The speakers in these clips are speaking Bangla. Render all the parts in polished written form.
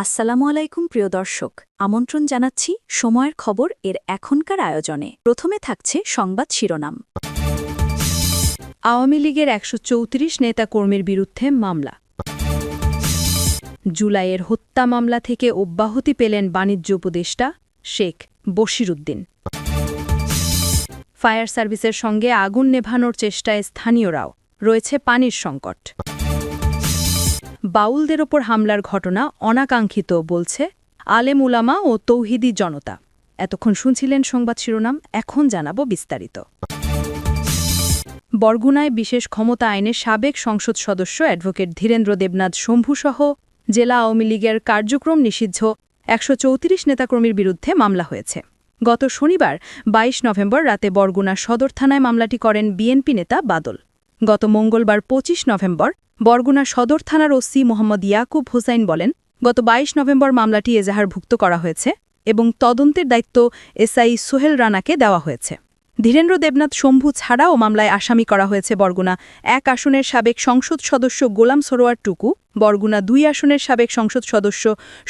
আসসালামু আলাইকুম প্রিয় দর্শক, আমন্ত্রণ জানাচ্ছি সময়ের খবর এর এখনকার আয়োজনে। প্রথমে থাকছে সংবাদ শিরোনাম। আওয়ামী লীগের ১৩৪ নেতাকর্মীর বিরুদ্ধে মামলা। জুলাইয়ের হত্যা মামলা থেকে অব্যাহতি পেলেন বাণিজ্য উপদেষ্টা শেখ বশিরউদ্দিন। ফায়ার সার্ভিসের সঙ্গে আগুন নেভানোর চেষ্টায় স্থানীয়রাও, রয়েছে পানির সংকট। বাউলদের ওপর হামলার ঘটনা অনাকাঙ্ক্ষিত বলছে আলেম উলামা ও তৌহিদি জনতা। এতক্ষণ শুনছিলেন সংবাদ শিরোনাম, এখন জানাবো বিস্তারিত। বরগুনায় বিশেষ ক্ষমতা আইনের সাবেক সংসদ সদস্য অ্যাডভোকেট ধীরেন্দ্র দেবনাথ শম্ভুসহ জেলা আওয়ামী লীগের কার্যক্রম নিষিদ্ধ ১৩৪ নেতাকর্মীর বিরুদ্ধে মামলা হয়েছে। গত শনিবার ২২ নভেম্বর রাতে বরগুনা সদর থানায় মামলাটি করেন বিএনপি নেতা বাদল। গত মঙ্গলবার ২৫ নভেম্বর বরগুনা সদর থানার ওসি মোহাম্মদ ইয়াকুব হোসাইন বলেন, গত ২২ নভেম্বর মামলাটি এজাহারভুক্ত করা হয়েছে এবং তদন্তের দায়িত্ব এসআই সোহেল রানাকে দেওয়া হয়েছে। ধীরেন্দ্র দেবনাথ শম্ভু ছাড়াও মামলায় আসামি করা হয়েছে বরগুনা ১ আসনের সাবেক সংসদ সদস্য গোলাম সরোয়ার টুকু, বরগুনা ২ আসনের সাবেক সংসদ সদস্য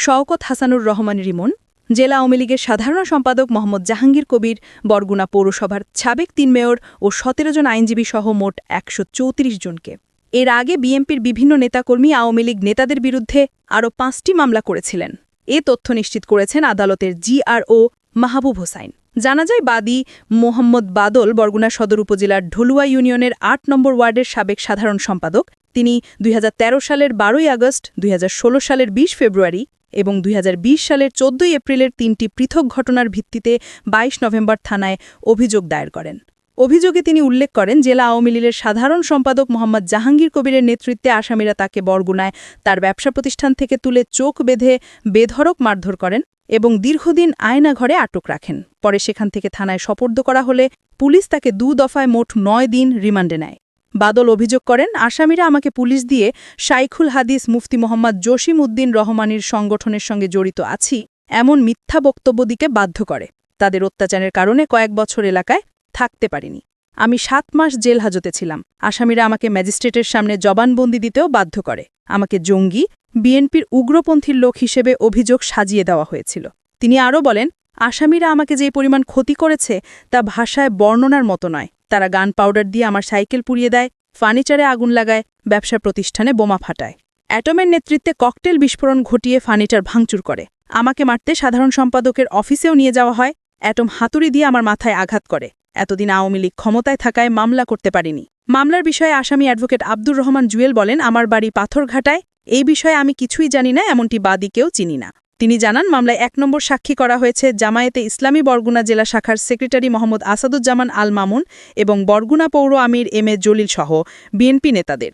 শওকত হাসানুর রহমান রিমন, জেলা আওয়ামী লীগের সাধারণ সম্পাদক মোহাম্মদ জাহাঙ্গীর কবির, বরগুনা পৌরসভার সাবেক ৩ মেয়র ও ১৭ জন আইনজীবী সহ মোট ১৩৪ জনকে। এর আগে বিএনপির বিভিন্ন নেতাকর্মী আওয়ামী লীগ নেতাদের বিরুদ্ধে আরও ৫টি মামলা করেছিলেন। এ তথ্য নিশ্চিত করেছেন আদালতের জিআরও মাহবুব হোসাইন। জানা যায়, বাদী মোহাম্মদ বাদল বরগুনা সদর উপজেলার ঢলুয়া ইউনিয়নের ৮ নম্বর ওয়ার্ডের সাবেক সাধারণ সম্পাদক। তিনি ২০১৩ সালের ১২ই আগস্ট, ২০১৬ সালের ২০ ফেব্রুয়ারি এবং ২০২০ সালের ১৪ই এপ্রিলের ৩টি পৃথক ঘটনার ভিত্তিতে ২২ নভেম্বর থানায় অভিযোগ দায়ের করেন। অভিযোগে তিনি উল্লেখ করেন, জেলা আওয়ামী লীগের সাধারণ সম্পাদক মোহাম্মদ জাহাঙ্গীর কবিরের নেতৃত্বে আসামিরা তাকে বরগুনায় তার ব্যবসা প্রতিষ্ঠান থেকে তুলে চোখ বেঁধে বেধড়ক মারধর করেন এবং দীর্ঘদিন আয়নাঘরে আটক রাখেন। পরে সেখান থেকে থানায় সোপর্দ করা হলে পুলিশ তাকে ২ দফায় মোট ৯ দিন রিমান্ডে নেয়। বাদল অভিযোগ করেন, আসামিরা আমাকে পুলিশ দিয়ে শাইখুল হাদিস মুফতি মোহাম্মদ জসিম উদ্দিন রহমানীর সংগঠনের সঙ্গে জড়িত আছি এমন মিথ্যা বক্তব্য দিতে বাধ্য করে। তাদের অত্যাচারের কারণে কয়েক বছর এলাকায় থাকতে পারিনি। আমি ৭ মাস জেল হাজতে ছিলাম। আসামিরা আমাকে ম্যাজিস্ট্রেটের সামনে জবানবন্দি দিতেও বাধ্য করে। আমাকে জঙ্গি, বিএনপির উগ্রপন্থীর লোক হিসেবে অভিযোগ সাজিয়ে দেওয়া হয়েছিল। তিনি আরও বলেন, আসামিরা আমাকে যে পরিমাণ ক্ষতি করেছে তা ভাষায় বর্ণনার মতো নয়। তারা গান পাউডার দিয়ে আমার সাইকেল পুড়িয়ে দেয়, ফার্নিচারে আগুন লাগায়, ব্যবসা প্রতিষ্ঠানে বোমা ফাটায়। অ্যাটমের নেতৃত্বে ককটেল বিস্ফোরণ ঘটিয়ে ফার্নিচার ভাঙচুর করে। আমাকে মারতে সাধারণ সম্পাদকের অফিসেও নিয়ে যাওয়া হয়। অ্যাটম হাতুড়ি দিয়ে আমার মাথায় আঘাত করে। এতদিন আওয়ামী লীগ ক্ষমতায় থাকায় মামলা করতে পারিনি। মামলার বিষয়ে আসামি অ্যাডভোকেট আব্দুর রহমান জুয়েল বলেন, আমার বাড়ি পাথরঘাটায়। এই বিষয়ে আমি কিছুই জানি না, এমনটি বাদীকেও চিনি না। তিনি জানান, মামলায় ১ নম্বর সাক্ষী করা হয়েছে জামায়াতে ইসলামী বরগুনা জেলা শাখার সেক্রেটারি মোহাম্মদ আসাদুজ্জামান আল মামুন এবং বরগুনা পৌর আমির এম এ জলিল সহ বিএনপি নেতাদের।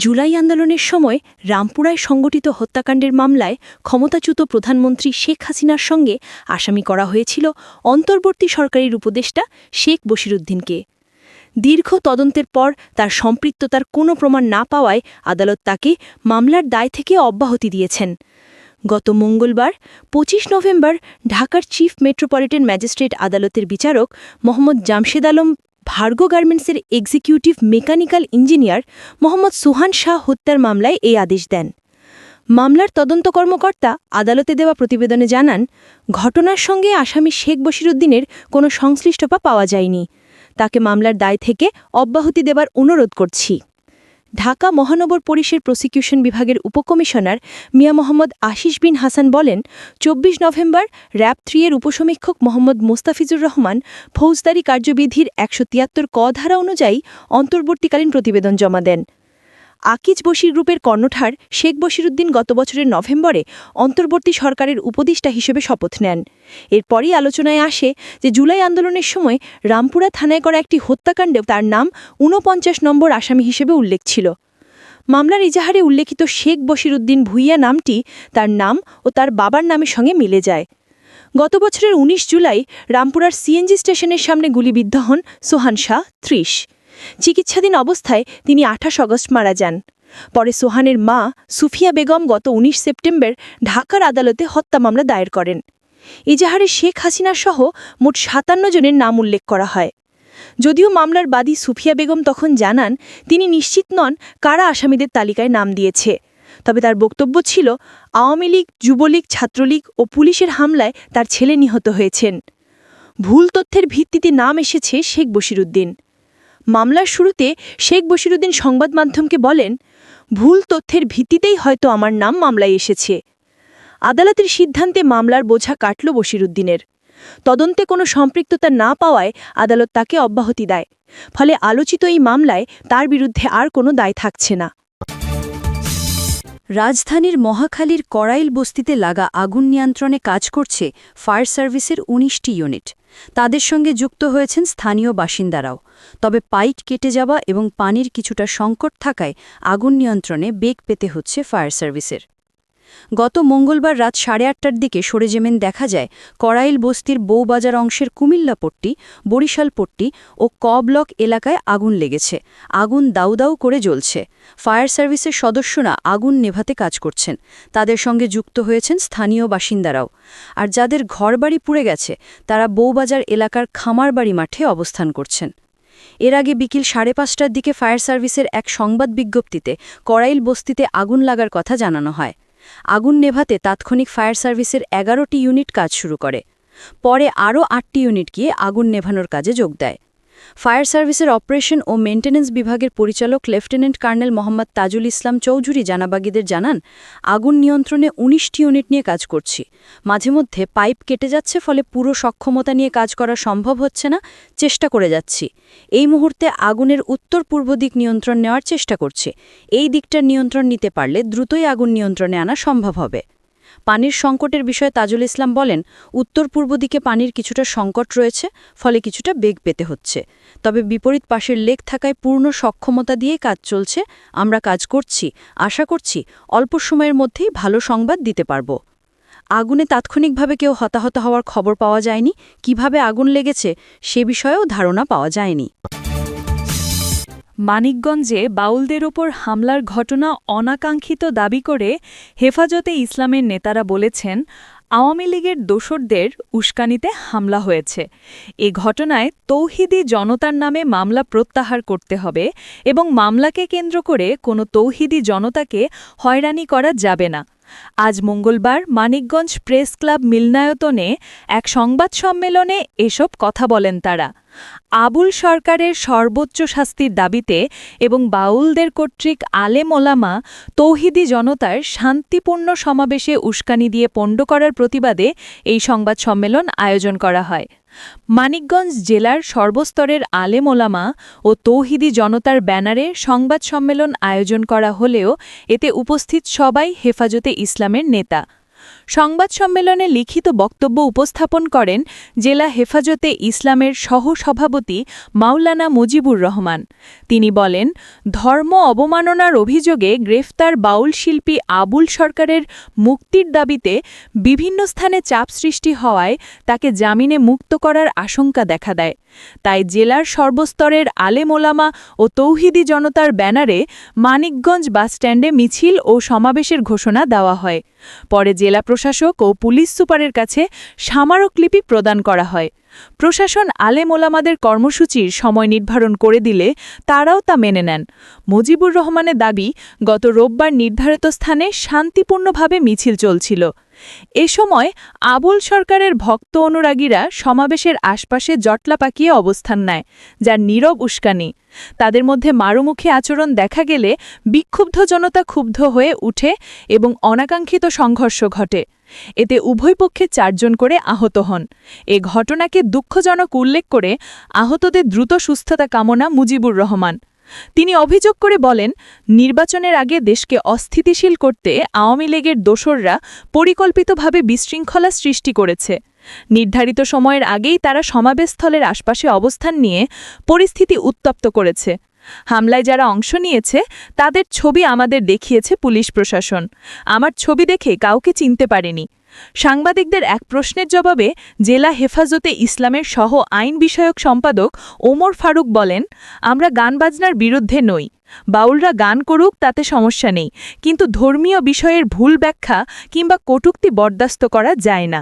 জুলাই আন্দোলনের সময় রামপুরায় সংগঠিত হত্যাকাণ্ডের মামলায় ক্ষমতাচ্যুত প্রধানমন্ত্রী শেখ হাসিনার সঙ্গে আসামি করা হয়েছিল অন্তর্বর্তী সরকারের উপদেষ্টা শেখ বশিরউদ্দিনকে। দীর্ঘ তদন্তের পর তার সম্পৃক্ততার কোনো প্রমাণ না পাওয়ায় আদালত তাকে মামলার দায় থেকে অব্যাহতি দিয়েছেন। গত মঙ্গলবার ২৫ নভেম্বর ঢাকার চিফ মেট্রোপলিটন ম্যাজিস্ট্রেট আদালতের বিচারক মোহাম্মদ জামশেদ আলম ভার্গো গার্মেন্টসের এক্সিকিউটিভ মেকানিক্যাল ইঞ্জিনিয়ার মোহাম্মদ সুহান শাহ হত্যার মামলায় এই আদেশ দেন। মামলার তদন্ত কর্মকর্তা আদালতে দেওয়া প্রতিবেদনে জানান, ঘটনার সঙ্গে আসামি শেখ বশিরউদ্দিনের কোনো সংশ্লিষ্টতা পাওয়া যায়নি। তাকে মামলার দায় থেকে অব্যাহতি দেবার অনুরোধ করছি। ঢাকা মহানগর পুলিশের প্রসিকিউশন বিভাগের উপকমিশনার মিয়া মোহাম্মদ আশিস বিন হাসান বলেন, ২৪ নভেম্বর র‍্যাব ৩ এর উপসমীক্ষক মোহাম্মদ মোস্তাফিজুর রহমান ফৌজদারি কার্যবিধির ১৭৩ ক ধারা অনুযায়ী অন্তর্বর্তীকালীন প্রতিবেদন জমা দেন। আকিজ বশির গ্রুপের কর্ণধার শেখ বশিরউদ্দিন গত বছরের নভেম্বরে অন্তর্বর্তী সরকারের উপদেষ্টা হিসেবে শপথ নেন। এরপরই আলোচনায় আসে যে জুলাই আন্দোলনের সময় রামপুরা থানায় করা একটি হত্যাকাণ্ডে তার নাম ৪৯ নম্বর আসামি হিসেবে উল্লেখ ছিল। মামলার ইজাহারে উল্লেখিত শেখ বশিরউদ্দিন ভূঁইয়া নামটি তার নাম ও তার বাবার নামের সঙ্গে মিলে যায়। গত বছরের ১৯ জুলাই রামপুরার সিএনজি স্টেশনের সামনে গুলিবিদ্ধ হন সোহান শাহ ৩০। চিকিৎসাধীন অবস্থায় তিনি ২৮ আগস্ট মারা যান। পরে সোহানের মা সুফিয়া বেগম গত ১৯ সেপ্টেম্বর ঢাকার আদালতে হত্যা মামলা দায়ের করেন। এজাহারে শেখ হাসিনা সহ মোট ৫৭ জনের নাম উল্লেখ করা হয়। যদিও মামলার বাদী সুফিয়া বেগম তখন জানান, তিনি নিশ্চিত নন কারা আসামিদের তালিকায় নাম দিয়েছে। তবে তার বক্তব্য ছিল আওয়ামী লীগ, যুবলীগ, ছাত্রলীগ ও পুলিশের হামলায় তার ছেলে নিহত হয়েছেন। ভুল তথ্যের ভিত্তিতে নাম এসেছে শেখ বশিরউদ্দিন। মামলার শুরুতে শেখ বশিরউদ্দিন সংবাদ মাধ্যমকে বলেন, ভুল তথ্যের ভিত্তিতেই হয়তো আমার নাম মামলায় এসেছে। আদালতের সিদ্ধান্তে মামলার বোঝা কাটল বশিরউদ্দিনের। তদন্তে কোনো সম্পৃক্ততা না পাওয়ায় আদালত তাকে অব্যাহতি দেয়। ফলে আলোচিত এই মামলায় তার বিরুদ্ধে আর কোনো দায় থাকছে না। রাজধানীর মহাখালীর কড়াইল বস্তিতে লাগা আগুন নিয়ন্ত্রণে কাজ করছে ফায়ার সার্ভিসের ১৯টি ইউনিট। তাদের সঙ্গে যুক্ত হয়েছেন স্থানীয় বাসিন্দারাও। তবে পাইপ কেটে যাওয়া এবং পানির কিছুটা সংকট থাকায় আগুন নিয়ন্ত্রণে বেগ পেতে হচ্ছে ফায়ার সার্ভিসের। গত মঙ্গলবার রাত 8:30টার দিকে সরেজমিন দেখা যায় কড়াইল বস্তির বউবাজার অংশের কুমিল্লাপট্টি, বরিশালপট্টি ও ক ব্লক এলাকায় আগুন লেগেছে। আগুন দাউ দাউ করে জ্বলছে। ফায়ার সার্ভিসের সদস্যরা আগুন নেভাতে কাজ করছেন। তাদের সঙ্গে যুক্ত হয়েছেন স্থানীয় বাসিন্দারাও। আর যাদের ঘরবাড়ি পুড়ে গেছে তারা বউবাজার এলাকার খামারবাড়ি মাঠে অবস্থান করছেন। এর আগে বিকেল 5:30টার দিকে ফায়ার সার্ভিসের এক সংবাদ বিজ্ঞপ্তিতে কড়াইল বস্তিতে আগুন লাগার কথা জানানো হয়। আগুন নেভাতে তাৎক্ষণিক ফায়ার সার্ভিসের 11টি ইউনিট কাজ শুরু করে। পরে আরও 8টি ইউনিট গিয়ে আগুন নেভানোর কাজে যোগ দেয়। ফায়ার সার্ভিসের অপারেশন ও মেইনটেন্যান্স বিভাগের পরিচালক লেফটেন্যান্ট কর্নেল মোহাম্মদ তাজুল ইসলাম চৌধুরী জানাবাগীদের জানান, আগুন নিয়ন্ত্রণে 19টি ইউনিট নিয়ে কাজ করছি। মাঝে মধ্যে পাইপ কেটে যাচ্ছে, ফলে পুরো সক্ষমতা নিয়ে কাজ করা সম্ভব হচ্ছে না। চেষ্টা করে যাচ্ছি। এই মুহূর্তে আগুনের উত্তর পূর্ব দিক নিয়ন্ত্রণ নেওয়ার চেষ্টা করছি। এই দিকটার নিয়ন্ত্রণ নিতে পারলে দ্রুতই আগুন নিয়ন্ত্রণে আনা সম্ভব হবে। পানির সংকটের বিষয়ে তাজুল ইসলাম বলেন, উত্তর পূর্ব দিকে পানির কিছুটা সংকট রয়েছে, ফলে কিছুটা বেগ পেতে হচ্ছে। তবে বিপরীত পাশের লেক থাকায় পূর্ণ সক্ষমতা দিয়ে কাজ চলছে। আমরা কাজ করছি, আশা করছি অল্প সময়ের মধ্যেই ভালো সংবাদ দিতে পারব। আগুনে তাৎক্ষণিকভাবে কেউ হতাহত হওয়ার খবর পাওয়া যায়নি। কিভাবে আগুন লেগেছে সে বিষয়েও ধারণা পাওয়া যায়নি। মানিকগঞ্জে বাউলদের ওপর হামলার ঘটনা অনাকাঙ্ক্ষিত দাবি করে হেফাজতে ইসলামের নেতারা বলেছেন, আওয়ামী লীগের দোসরদের উস্কানিতে হামলা হয়েছে। এ ঘটনায় তৌহিদি জনতার নামে মামলা প্রত্যাহার করতে হবে এবং মামলাকে কেন্দ্র করে কোনো তৌহিদি জনতাকে হয়রানি করা যাবে না। আজ মঙ্গলবার মানিকগঞ্জ প্রেস ক্লাব মিলনায়তনে এক সংবাদ সম্মেলনে এসব কথা বলেন তারা। আবুল সরকারের সর্বোচ্চ শাস্তির দাবিতে এবং বাউলদের কর্তৃক আলেম ওলামা তৌহিদি জনতার শান্তিপূর্ণ সমাবেশে উস্কানি দিয়ে পণ্ড করার প্রতিবাদে এই সংবাদ সম্মেলন আয়োজন করা হয়। মানিকগঞ্জ জেলার সর্বস্তরের আলেম ওলামা ও তৌহিদি জনতার ব্যানারে সংবাদ সম্মেলন আয়োজন করা হলেও এতে উপস্থিত সবাই হেফাজতে ইসলামের নেতা। সংবাদ সম্মেলনে লিখিত বক্তব্য উপস্থাপন করেন জেলা হেফাজতে ইসলামের সহ-সভাপতি মাওলানা মুজিবুর রহমান। তিনি বলেন, ধর্ম অবমাননার অভিযোগে গ্রেফতার বাউল শিল্পী আবুল সরকারের মুক্তির দাবিতে বিভিন্ন স্থানে চাপ সৃষ্টি হওয়ায় তাকে জামিনে মুক্ত করার আশঙ্কা দেখা দেয়। তাই জেলার সর্বস্তরের আলেম ওলামা ও তৌহিদি জনতার ব্যানারে মানিকগঞ্জ বাসস্ট্যান্ডে মিছিল ও সমাবেশের ঘোষণা দেওয়া হয়। পরে জেলা প্রশাসক ও পুলিশ সুপারের কাছে স্মারকলিপি প্রদান করা হয়। প্রশাসন আলেম ওলামাদের কর্মসূচির সময় নির্ধারণ করে দিলে তারাও তা মেনে নেন। মুজিবুর রহমানের দাবি, গত রোববার নির্ধারিত স্থানে শান্তিপূর্ণভাবে মিছিল চলছিল। এ সময় আবুল সরকারের ভক্ত অনুরাগীরা সমাবেশের আশপাশে জটলা পাকিয়ে অবস্থান নেয়, যার নীরব উস্কানি। তাদের মধ্যে মারুমুখী আচরণ দেখা গেলে বিক্ষুব্ধ জনতা ক্ষুব্ধ হয়ে উঠে এবং অনাকাঙ্ক্ষিত সংঘর্ষ ঘটে। এতে উভয় পক্ষে 4 জন করে আহত হন। এ ঘটনাকে দুঃখজনক উল্লেখ করে আহতদের দ্রুত সুস্থতা কামনা মুজিবুর রহমান। তিনি অভিযোগ করে বলেন, নির্বাচনের আগে দেশকে অস্থিতিশীল করতে আওয়ামী লীগের দোসররা পরিকল্পিতভাবে বিশৃঙ্খলা সৃষ্টি করেছে। নির্ধারিত সময়ের আগেই তারা সমাবেশস্থলের আশপাশে অবস্থান নিয়ে পরিস্থিতি উত্তপ্ত করেছে। হামলায় যারা অংশ নিয়েছে তাদের ছবি আমাদের দেখিয়েছে পুলিশ প্রশাসন। আমার ছবি দেখে কাউকে চিনতে পারেনি। সাংবাদিকদের এক প্রশ্নের জবাবে জেলা হেফাজতে ইসলামের সহ আইন বিষয়ক সম্পাদক ওমর ফারুক বলেন, আমরা গান বাজনার বিরুদ্ধে নই। বাউলরা গান করুক, তাতে সমস্যা নেই, কিন্তু ধর্মীয় বিষয়ের ভুল ব্যাখ্যা কিংবা কটূক্তি বরদাস্ত করা যায় না।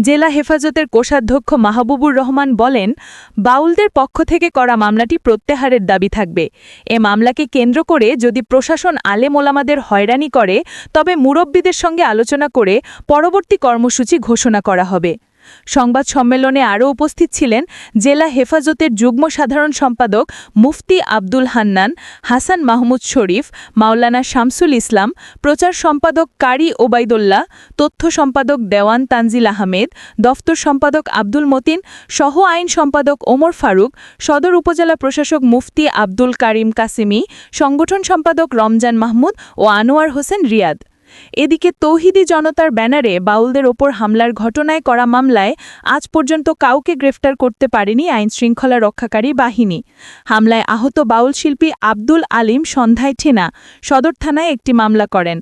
জেলা হেফাজতের কোষাধ্যক্ষ মাহবুবুর রহমান বলেন, বাউলদের পক্ষ থেকে করা মামলাটি প্রত্যাহারের দাবি থাকবে। এ মামলাকে কেন্দ্র করে যদি প্রশাসন আলেম ওলামাদের হয়রানি করে, তবে মুরব্বিদের সঙ্গে আলোচনা করে পরবর্তী কর্মসূচি ঘোষণা করা হবে। সংবাদ সম্মেলনে আরও উপস্থিত ছিলেন জেলা হেফাজতের যুগ্ম সাধারণ সম্পাদক মুফতি আব্দুল হান্নান, হাসান মাহমুদ শরীফ, মাওলানা শামসুল ইসলাম, প্রচার সম্পাদক কারি ওবায়দুল্লাহ, তথ্য সম্পাদক দেওয়ান তানজিল আহমেদ, দফতর সম্পাদক আব্দুল মতিন, সহ আইন সম্পাদক ওমর ফারুক, সদর উপজেলা প্রশাসক মুফতি আব্দুল কারিম কাসিমি, সংগঠন সম্পাদক রমজান মাহমুদ ও আনোয়ার হোসেন রিয়াদ। এদিকে তৌহিদি জনতার ব্যানারে বাউলদের ওপর হামলার ঘটনায় করা মামলায় আজ পর্যন্ত কাউকে গ্রেফতার করতে পারেনি আইনশৃঙ্খলা রক্ষাকারী বাহিনী। হামলায় আহত বাউল শিল্পী আব্দুল আলিম সন্ধ্যায় ঠিনা সদর থানায় একটি মামলা করেন।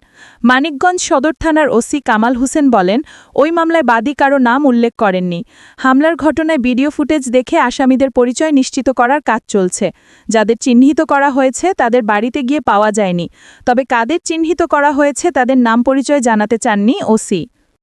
মানিকগঞ্জ সদর থানার ওসি কামাল হোসেন বলেন, ওই মামলায় বাদী কারো নাম উল্লেখ করেননি। হামলার ঘটনায় ভিডিও ফুটেজ দেখে আসামিদের পরিচয় নিশ্চিত করার কাজ চলছে। যাদের চিহ্নিত করা হয়েছে তাদের বাড়িতে গিয়ে পাওয়া যায়নি, তবে কাদের চিহ্নিত করা হয়েছে তাদের নাম পরিচয় জানাতে চাননি ওসি।